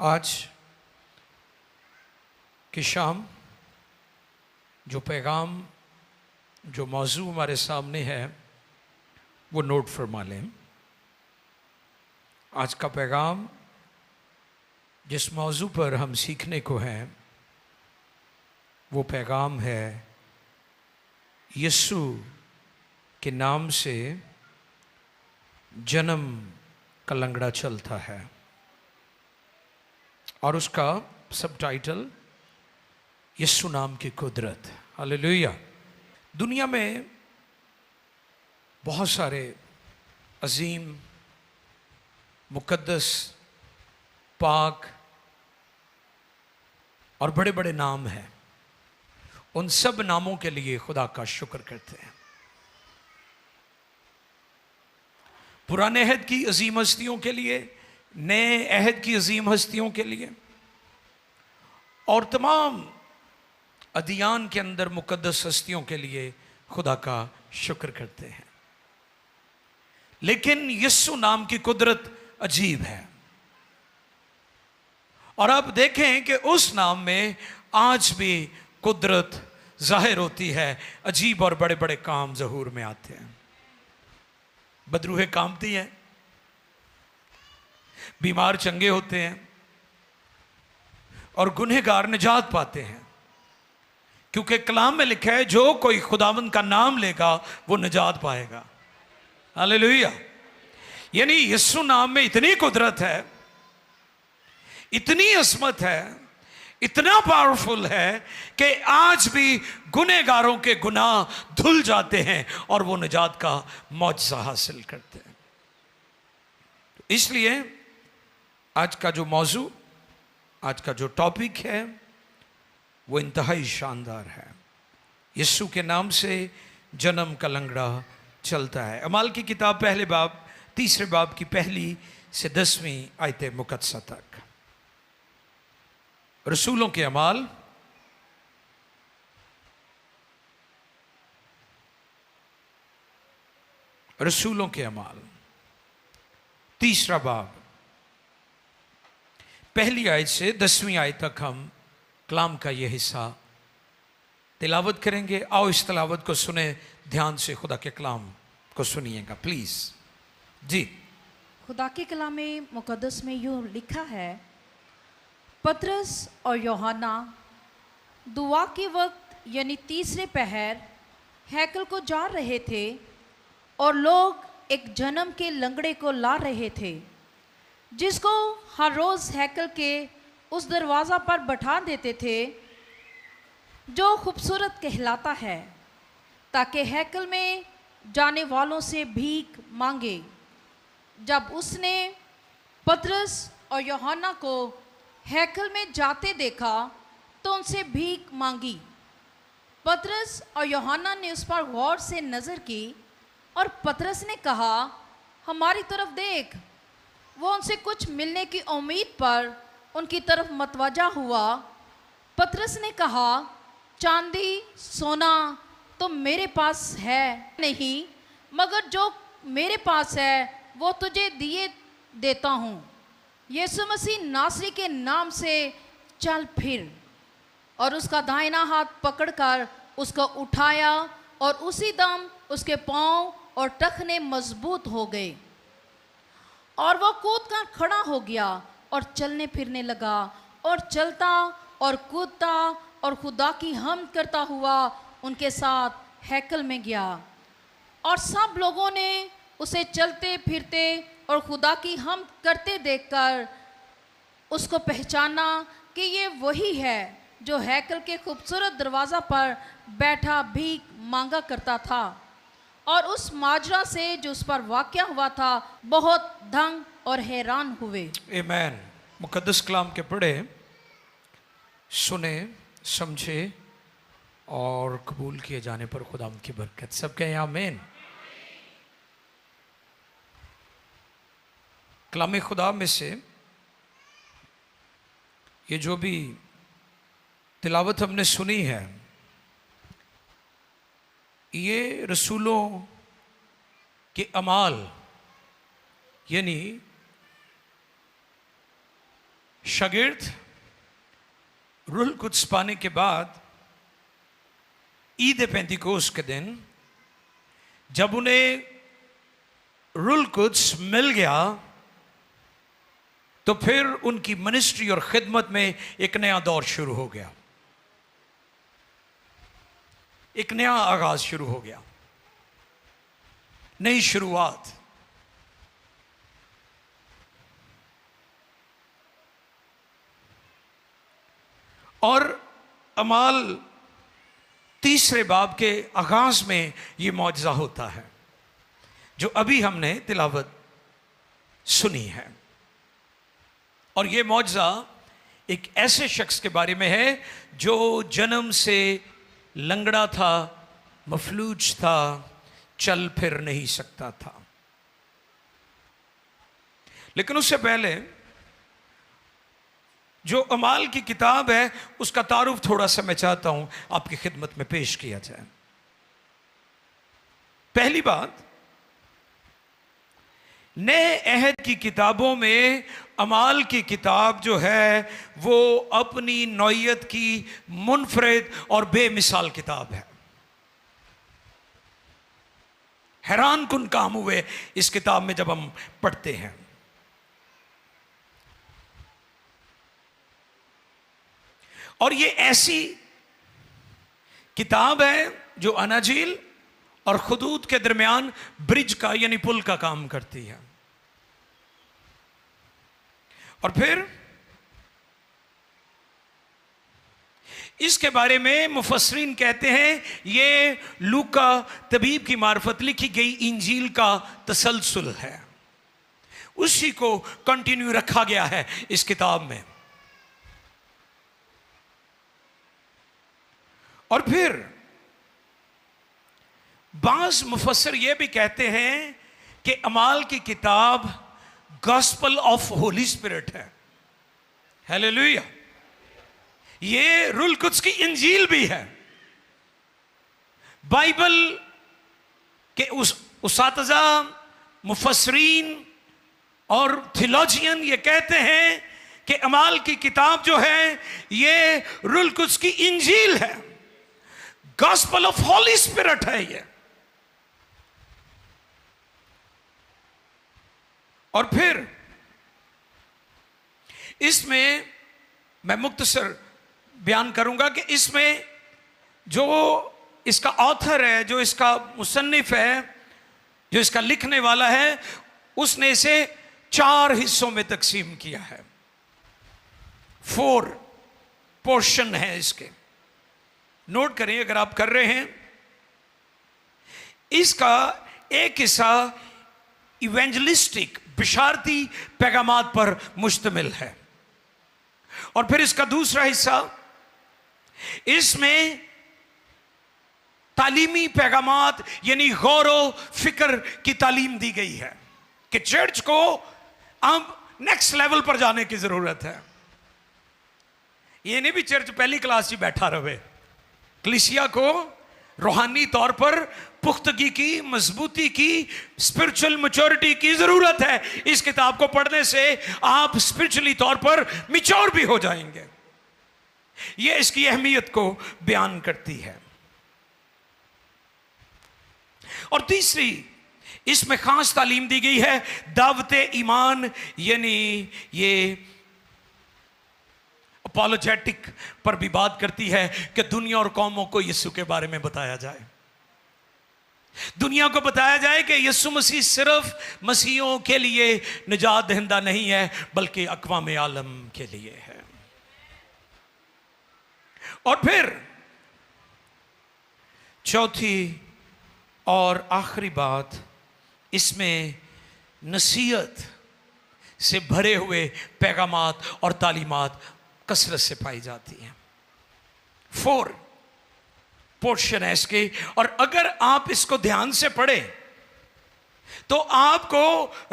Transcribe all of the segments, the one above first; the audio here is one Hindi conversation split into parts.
आज की शाम जो पैगाम, जो मौजू हमारे सामने है वो नोट फरमा लें। आज का पैगाम जिस मौजू पर हम सीखने को हैं वो पैगाम है यीशु के नाम से जन्म का लंगड़ा चलता है, और उसका सब टाइटल यीशु नाम की कुदरत। हालेलुया। दुनिया में बहुत सारे अजीम, मुकद्दस, पाक और बड़े बड़े नाम हैं। उन सब नामों के लिए खुदा का शुक्र करते हैं। पुराने अहद की अजीम हस्तियों के लिए, नए अहद की अजीम हस्तियों के लिए, और तमाम अदियान के अंदर मुकद्दस हस्तियों के लिए खुदा का शुक्र करते हैं। लेकिन यीशु नाम की कुदरत अजीब है, और अब देखें कि उस नाम में आज भी कुदरत जाहिर होती है। अजीब और बड़े बड़े काम ज़हूर में आते हैं। बदरूहें कांपती हैं, बीमार चंगे होते हैं, और गुनहगार निजात पाते हैं, क्योंकि कलाम में लिखा है जो कोई खुदावंद का नाम लेगा वो निजात पाएगा। हालेलुया। यानी यीशु नाम में इतनी कुदरत है, इतनी असमत है, इतना पावरफुल है कि आज भी गुनहगारों के गुनाह धुल जाते हैं और वो निजात का मौजज़ा हासिल करते हैं। इसलिए आज का जो मौजू, आज का जो टॉपिक है वो इंतहाई शानदार है। यीशु के नाम से जन्म का लंगड़ा चलता है। अमाल की किताब पहले बाब, तीसरे बाब की पहली से 10वीं आयत मुकद्दसा तक। रसूलों के अमाल रसूलों के अमाल तीसरा बाब पहली आयत से 10वीं आयत तक हम कलाम का यह हिस्सा तिलावत करेंगे। आओ इस तिलावत को सुने, ध्यान से खुदा के कलाम को सुनिएगा प्लीज जी। खुदा के कलाम में मुकद्दस में यूं लिखा है, पतरस और यूहन्ना दुआ के वक्त यानी तीसरे पहर हैकल को जा रहे थे, और लोग एक जन्म के लंगड़े को ला रहे थे, जिसको हर रोज़ हैकल के उस दरवाज़ा पर बैठा देते थे जो खूबसूरत कहलाता है, ताकि हैकल में जाने वालों से भीख मांगे। जब उसने पतरस और यूहन्ना को हैकल में जाते देखा तो उनसे भीख मांगी। पतरस और यूहन्ना ने उस पर गौर से नज़र की, और पतरस ने कहा, हमारी तरफ देख। वो उनसे कुछ मिलने की उम्मीद पर उनकी तरफ मतवजा हुआ। पतरस ने कहा, चांदी सोना तो मेरे पास है नहीं, मगर जो मेरे पास है वो तुझे दिए देता हूँ। यीशु मसीह नासरी के नाम से चल फिर। और उसका दाहिना हाथ पकड़कर उसको उठाया, और उसी दम उसके पाँव और टखने मजबूत हो गए, और वह कूदकर खड़ा हो गया और चलने फिरने लगा, और चलता और कूदता और खुदा की हमद करता हुआ उनके साथ हैकल में गया। और सब लोगों ने उसे चलते फिरते और खुदा की हमद करते देखकर उसको पहचाना कि ये वही है जो हैकल के खूबसूरत दरवाज़ा पर बैठा भीख मांगा करता था। और उस माजरा से जो उस पर वाक़या हुआ था बहुत दंग और हैरान हुए। आमीन। मुकद्दस कलाम के पढ़े, सुने, समझे और कबूल किए जाने पर खुदा की बरकत। सब कहें आमीन। कलाम खुदा में से ये जो भी तिलावत हमने सुनी है, ये रसूलों के अमाल यानी शागिर्द रूह कुद्स पाने के बाद ईद पेंतिकोस्त के दिन जब उन्हें रूह कुद्स मिल गया तो फिर उनकी मिनिस्ट्री और खिदमत में एक नया दौर शुरू हो गया, एक नया आगाज शुरू हो गया, नई शुरुआत। और अमाल तीसरे बाब के आगाज में यह मौजज़ा होता है जो अभी हमने तिलावत सुनी है। और यह मौजज़ा एक ऐसे शख्स के बारे में है जो जन्म से लंगड़ा था, मफलूज था, चल फिर नहीं सकता था। लेकिन उससे पहले जो अमाल की किताब है उसका तारुफ थोड़ा सा मैं चाहता हूं आपकी खिदमत में पेश किया जाए। पहली बात, नए अहद की किताबों में अमाल की किताब जो है वो अपनी नौयत की मुनफरिद और बेमिसाल किताब है। हैरान कुन काम हुए इस किताब में जब हम पढ़ते हैं। और ये ऐसी किताब है जो अनाजील और खुदूद के दरमियान ब्रिज का यानी पुल का काम करती है। और फिर इसके बारे में मुफस्सरीन कहते हैं ये लूका तबीब की मार्फत लिखी गई इंजील का तसलसल है, उसी को कंटिन्यू रखा गया है इस किताब में। और फिर बाज़ मुफस्सिर यह भी कहते हैं कि अमाल की किताब गॉस्पल ऑफ होली स्पिरिट है। हालेलुया। ये रूह कुद्स की इंजील भी है। बाइबल के उस उसातज़ा, मुफस्सरीन और थियोलॉजियन ये कहते हैं कि अमाल की किताब जो है ये रूह कुद्स की इंजील है, गॉस्पल ऑफ होली स्पिरिट है ये। और फिर इसमें मैं मुख्तसर बयान करूंगा कि इसमें जो इसका ऑथर है, जो इसका मुसन्निफ है, जो इसका लिखने वाला है, उसने इसे 4 हिस्सों में तकसीम किया है। 4 पोर्शन है इसके। नोट करें अगर आप कर रहे हैं। इसका एक हिस्सा इवेंजलिस्टिक बिशारती पैगामात पर मुश्तमिल है और फिर इसका दूसरा हिस्सा, इसमें तालीमी पैगामात यानी गौर फिक्र की तालीम दी गई है कि चर्च को अब नेक्स्ट लेवल पर जाने की जरूरत है। ये नहीं भी चर्च पहली क्लास ही बैठा रहे, कलीसिया को रूहानी तौर पर पुख्तगी की, मजबूती की, स्पिरिचुअल मैच्योरिटी की जरूरत है। इस किताब को पढ़ने से आप स्पिरिचुअली तौर पर मैच्योर भी हो जाएंगे। यह इसकी अहमियत को बयान करती है। और तीसरी, इसमें खास तालीम दी गई है दावत ईमान, यानी ये अपॉलोजेटिक पर भी बात करती है कि दुनिया और कौमों को यीशु के बारे में बताया जाए। दुनिया को बताया जाए कि यीशु मसीह सिर्फ मसीहों के लिए निजात दहिंदा नहीं है बल्कि अक़वाम आलम के लिए है। और फिर चौथी और आखिरी बात, इसमें नसीहत से भरे हुए पैगामात और तालीमात कसरत से पाई जाती हैं। 4 पोर्शन है इसके। और अगर आप इसको ध्यान से पढ़ें तो आपको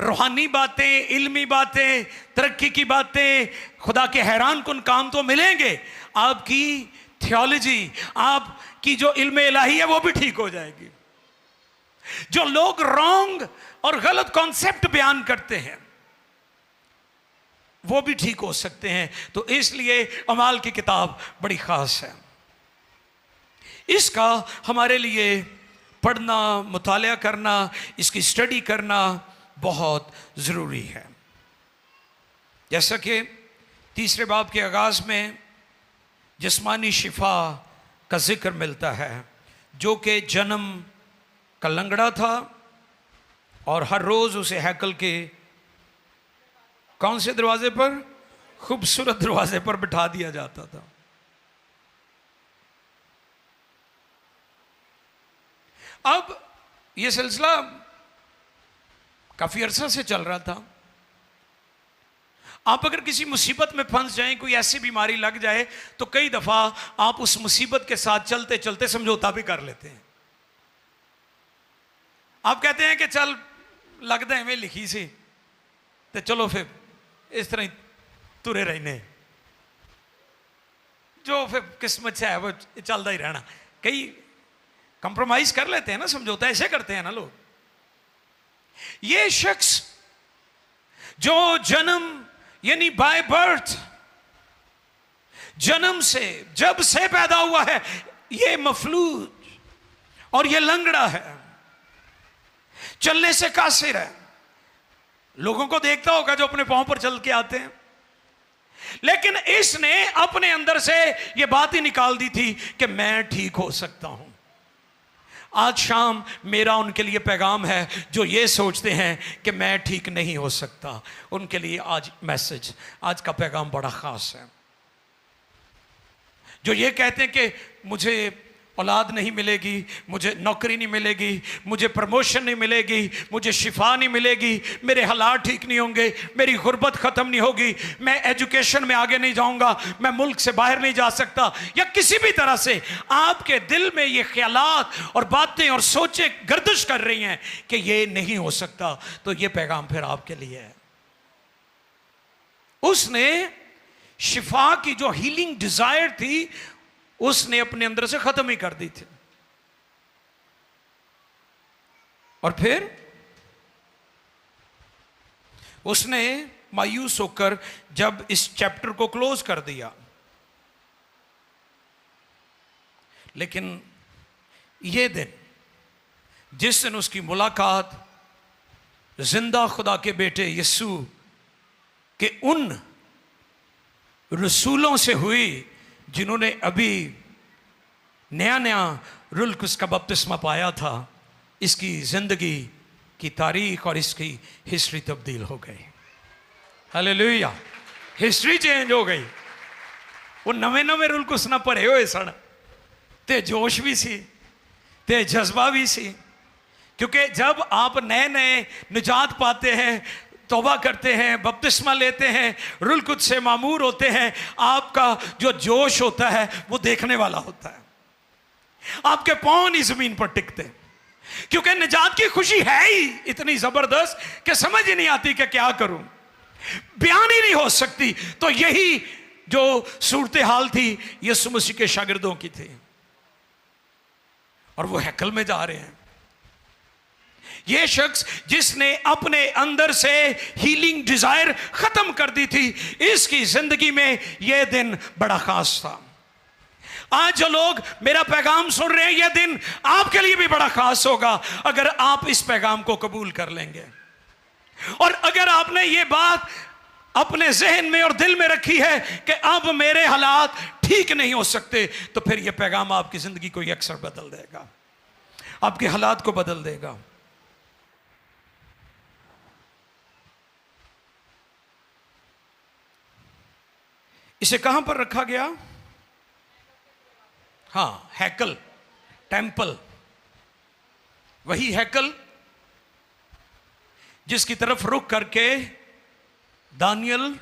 रूहानी बातें, इल्मी बातें, तरक्की की बातें, खुदा के हैरान कुन काम तो मिलेंगे। आपकी थियोलॉजी, आपकी जो इल्म इलाही है वो भी ठीक हो जाएगी। जो लोग रॉन्ग और गलत कॉन्सेप्ट बयान करते हैं वो भी ठीक हो सकते हैं। तो इसलिए अमाल की किताब बड़ी ख़ास है। इसका हमारे लिए पढ़ना, मुताला करना, इसकी स्टडी करना बहुत ज़रूरी है। जैसा कि तीसरे बाब के आगाज़ में जिस्मानी शिफा का जिक्र मिलता है, जो कि जन्म का लंगड़ा था और हर रोज़ उसे हैकल के कौन से दरवाजे पर, खूबसूरत दरवाजे पर बिठा दिया जाता था। अब यह सिलसिला काफी अरसा से चल रहा था। आप अगर किसी मुसीबत में फंस जाएं, कोई ऐसी बीमारी लग जाए, तो कई दफा आप उस मुसीबत के साथ चलते चलते समझौता भी कर लेते हैं। आप कहते हैं कि चल लगता है मैं लिखी सी, तो चलो फिर इस तरह ही तुरे रहने, जो फिर किस्मत से है वो चलता ही रहना। कई कंप्रोमाइज कर लेते हैं ना, समझौता ऐसे करते हैं ना लोग। ये शख्स जो जन्म यानी बाय बर्थ, जन्म से, जब से पैदा हुआ है, ये मफलूज और ये लंगड़ा है, चलने से कासिर है। लोगों को देखता होगा जो अपने पांव पर चल के आते हैं, लेकिन इसने अपने अंदर से यह बात ही निकाल दी थी कि मैं ठीक हो सकता हूं। आज शाम मेरा उनके लिए पैगाम है जो ये सोचते हैं कि मैं ठीक नहीं हो सकता। उनके लिए आज मैसेज, आज का पैगाम बड़ा ख़ास है। जो ये कहते हैं कि मुझे औलाद नहीं मिलेगी, मुझे नौकरी नहीं मिलेगी, मुझे प्रमोशन नहीं मिलेगी, मुझे शिफा नहीं मिलेगी, मेरे हालात ठीक नहीं होंगे, मेरी गुर्बत ख़त्म नहीं होगी, मैं एजुकेशन में आगे नहीं जाऊंगा, मैं मुल्क से बाहर नहीं जा सकता, या किसी भी तरह से आपके दिल में ये ख्यालात और बातें और सोचें गर्दिश कर रही हैं कि ये नहीं हो सकता, तो ये पैगाम फिर आपके लिए है। उसने शिफा की जो हीलिंग डिजायर थी, उसने अपने अंदर से खत्म ही कर दी थी। और फिर उसने मायूस होकर जब इस चैप्टर को क्लोज कर दिया, लेकिन यह दिन, जिस दिन उसकी मुलाकात जिंदा खुदा के बेटे यीशु के उन रसूलों से हुई जिन्होंने अभी नया नया रुल कुछ का बपतिस्मा पाया था, इसकी जिंदगी की तारीख और इसकी हिस्ट्री तब्दील हो गई। हालेलुया, हिस्ट्री चेंज हो गई। वो नवे नवे रुल कुछ ना पढ़े हुए सन, ते जोश भी सी, ते जज्बा भी सी, क्योंकि जब आप नए नए निजात पाते हैं, तौबा करते हैं, बपतिस्मा लेते हैं, रुल कुछ से मामूर होते हैं, आपका जो जोश होता है वो देखने वाला होता है। आपके पांव नहीं जमीन पर टिकते, क्योंकि निजात की खुशी है ही इतनी जबरदस्त कि समझ ही नहीं आती कि क्या करूं, बयान ही नहीं हो सकती। तो यही जो सूरत हाल थी यीशु मसीह के शागिर्दों की थी, और वो हैकल में जा रहे हैं। ये शख्स जिसने अपने अंदर से हीलिंग डिजायर खत्म कर दी थी, इसकी जिंदगी में यह दिन बड़ा खास था। आज जो लोग मेरा पैगाम सुन रहे हैं, यह दिन आपके लिए भी बड़ा खास होगा अगर आप इस पैगाम को कबूल कर लेंगे। और अगर आपने ये बात अपने जहन में और दिल में रखी है कि अब मेरे हालात ठीक नहीं हो सकते, तो फिर यह पैगाम आपकी जिंदगी को यकसर बदल देगा, आपके हालात को बदल देगा। इसे कहां पर रखा गया? हाँ, हैकल, टेंपल, वही हैकल जिसकी तरफ रुख करके दानियल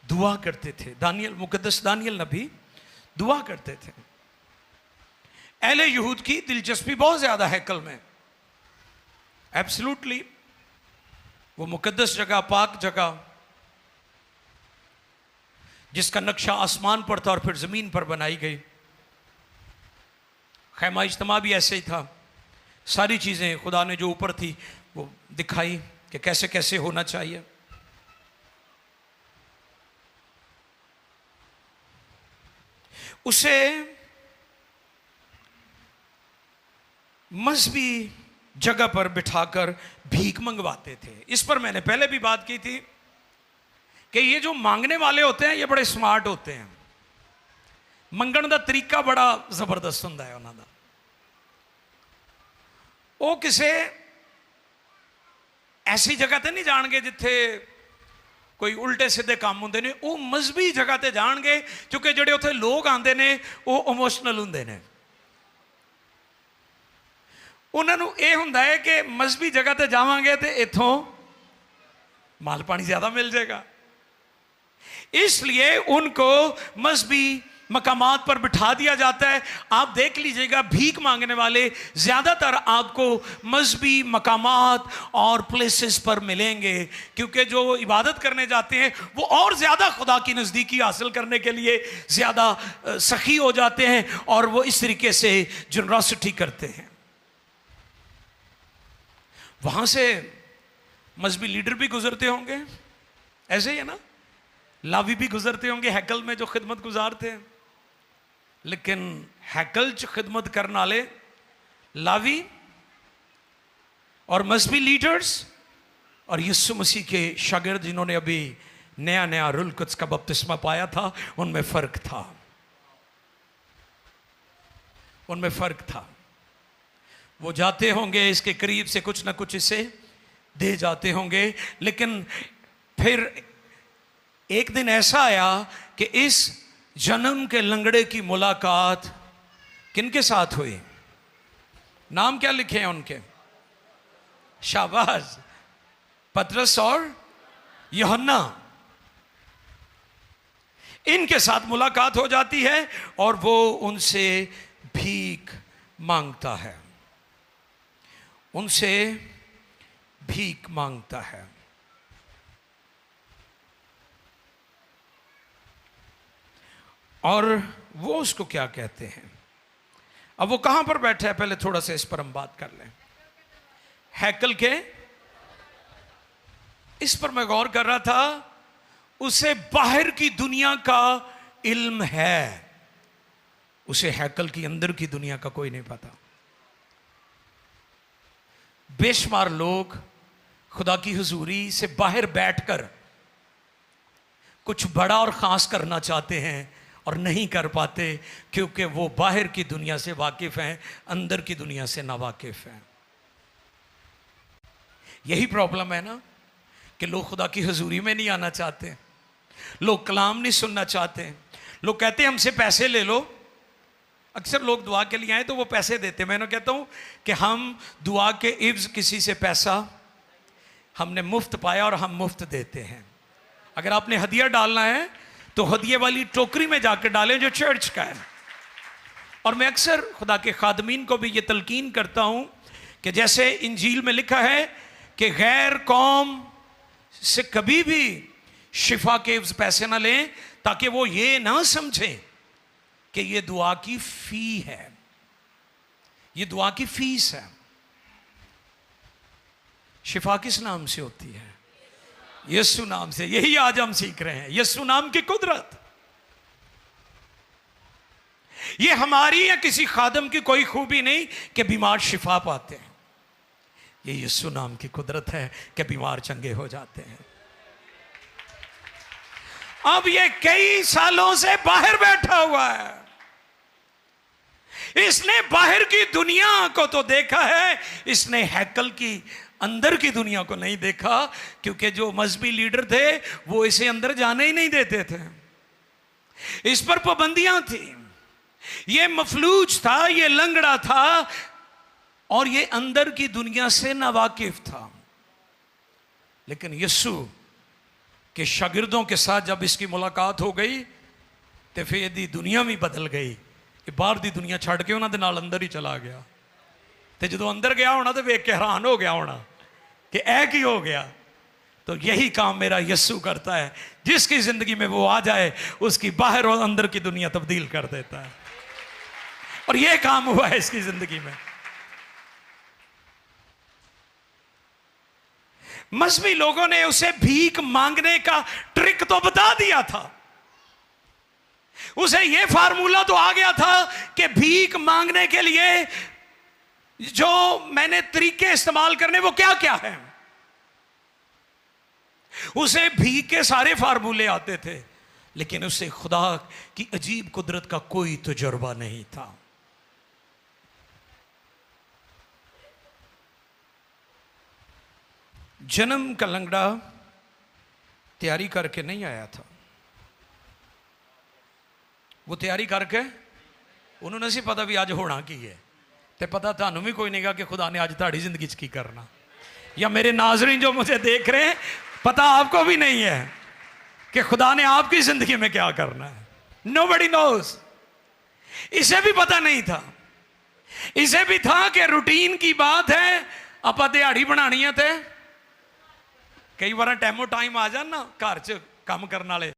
दुआ करते थे। दानियल, मुकद्दस दानियल नबी दुआ करते थे। अहले यहूद की दिलचस्पी बहुत ज्यादा हैकल में, एब्सोल्युटली। वो मुकद्दस जगह, पाक जगह, जिसका नक्शा आसमान पर था और फिर ज़मीन पर बनाई गई। खैमा इज्तिमा भी ऐसे ही था। सारी चीज़ें खुदा ने जो ऊपर थी वो दिखाई कि कैसे कैसे होना चाहिए। उसे मजहबी जगह पर बिठाकर भीख मंगवाते थे। इस पर मैंने पहले भी बात की थी कि ये जो मांगने वाले होते हैं ये बड़े स्मार्ट होते हैं। मंगण का तरीका बड़ा जबरदस्त होता है उन्होंने। वो किसी ऐसी जगह ते नहीं जाणगे जिथे कोई उल्टे सीधे काम होंगे ने, वो मजहबी जगह ते जाणगे क्योंकि जिहड़े उत्थे लोग आते हैं वो इमोशनल होंगे ने। उन्होंने ये होंदा है कि मजहबी जगह ते जावांगे तो इथों माल पानी ज़्यादा मिल जाएगा, इसलिए उनको मजहबी मकामात पर बिठा दिया जाता है। आप देख लीजिएगा भीख मांगने वाले ज़्यादातर आपको मजहबी मकामात और प्लेसेस पर मिलेंगे, क्योंकि जो इबादत करने जाते हैं वो और ज़्यादा खुदा की नज़दीकी हासिल करने के लिए ज़्यादा सखी हो जाते हैं और वो इस तरीके से जनरॉसिटी करते हैं। वहाँ से मजहबी लीडर भी गुजरते होंगे, ऐसे ही है ना, लावी भी गुजरते होंगे हैकल में जो खिदमत गुजारते हैं। लेकिन हैकल च खिदमत करने वाले लावी और मजहबी लीडर्स और यीशु मसीह के शागिर्द जिन्होंने अभी नया नया रुल कुद्स का बपतिस्मा पाया था, उनमें फ़र्क था, उनमें फ़र्क था। वो जाते होंगे इसके करीब से कुछ ना कुछ इसे दे जाते होंगे, लेकिन फिर एक दिन ऐसा आया कि इस जन्म के लंगड़े की मुलाकात किनके साथ हुई? नाम क्या लिखे हैं उनके? शाबाश, पतरस और यूहन्ना। इनके साथ मुलाकात हो जाती है और वो उनसे भीख मांगता है, उनसे भीख मांगता है। और वो उसको क्या कहते हैं? अब वो कहां पर बैठा है, पहले थोड़ा सा इस पर हम बात कर लें। हैकल के, इस पर मैं गौर कर रहा था, उसे बाहर की दुनिया का इल्म है, उसे हैकल की अंदर की दुनिया का कोई नहीं पता। बेशुमार लोग खुदा की हुजूरी से बाहर बैठकर कुछ बड़ा और खास करना चाहते हैं और नहीं कर पाते, क्योंकि वो बाहर की दुनिया से वाकिफ हैं, अंदर की दुनिया से नावाकिफ हैं। यही प्रॉब्लम है ना कि लोग खुदा की हुजूरी में नहीं आना चाहते, लोग कलाम नहीं सुनना चाहते। लोग कहते हैं हमसे पैसे ले लो। अक्सर लोग दुआ के लिए आए तो वो पैसे देते। मैं कहता हूँ कि हम दुआ के इव्ज किसी से पैसा हमने मुफ्त पाया और हम मुफ्त देते हैं। अगर आपने हदिया डालना है तो हदिये वाली टोकरी में जाकर डालें जो चर्च का है। और मैं अक्सर खुदा के खादमीन को भी ये तलकीन करता हूँ कि जैसे इंजील में लिखा है कि गैर कौम से कभी भी शिफा के पैसे ना लें, ताकि वो ये ना समझें कि ये दुआ की फी है, ये दुआ की फीस है। शिफा किस नाम से होती है? यीशु नाम से। यही आज हम सीख रहे हैं, यीशु नाम की कुदरत। ये हमारी या किसी खादम की कोई खूबी नहीं कि बीमार शिफा पाते हैं, ये यीशु नाम की कुदरत है कि बीमार चंगे हो जाते हैं। अब ये कई सालों से बाहर बैठा हुआ है, इसने बाहर की दुनिया को तो देखा है, इसने हैकल की अंदर की दुनिया को नहीं देखा, क्योंकि जो मजहबी लीडर थे वो इसे अंदर जाने ही नहीं देते थे। इस पर पाबंदियां थी, ये मफलूज था, ये लंगड़ा था और ये अंदर की दुनिया से नावाकिफ था। लेकिन यीशु के शागिर्दों के साथ जब इसकी मुलाकात हो गई तो फिर यदि दुनिया भी बदल गई। ये बाहर दी दुनिया छड़ के उन्होंने नाल अंदर ही चला गया, तो जो अंदर गया होना तो वेख के हैरान हो गया होना कि ऐ की हो गया। तो यही काम मेरा यीशु करता है, जिसकी जिंदगी में वो आ जाए उसकी बाहर और अंदर की दुनिया तब्दील कर देता है। और यह काम हुआ है इसकी जिंदगी में। मजहबी लोगों ने उसे भीख मांगने का ट्रिक तो बता दिया था, उसे यह फार्मूला तो आ गया था कि भीख मांगने के लिए जो मैंने तरीके इस्तेमाल करने वो क्या क्या है। उसे भीख के सारे फार्मूले आते थे, लेकिन उसे खुदा की अजीब कुदरत का कोई तजुर्बा नहीं था। जन्म का लंगड़ा तैयारी करके नहीं आया था। वो तैयारी करके उन्होंने सी पता भी आज होना की है, तो पता थानू भी कोई नहीं गा कि खुदा ने आज ताड़ी जिंदगी च की करना, या मेरे नाजरीन जो मुझे देख रहे हैं पता आपको भी नहीं है कि खुदा ने आपकी जिंदगी में क्या करना है। Nobody knows. इसे भी पता नहीं था। इसे भी था कि रूटीन की बात है, आप दिहाड़ी बनानी है। थे कई बार टाइमो टाइम आ जान ना घर च काम करने वाले,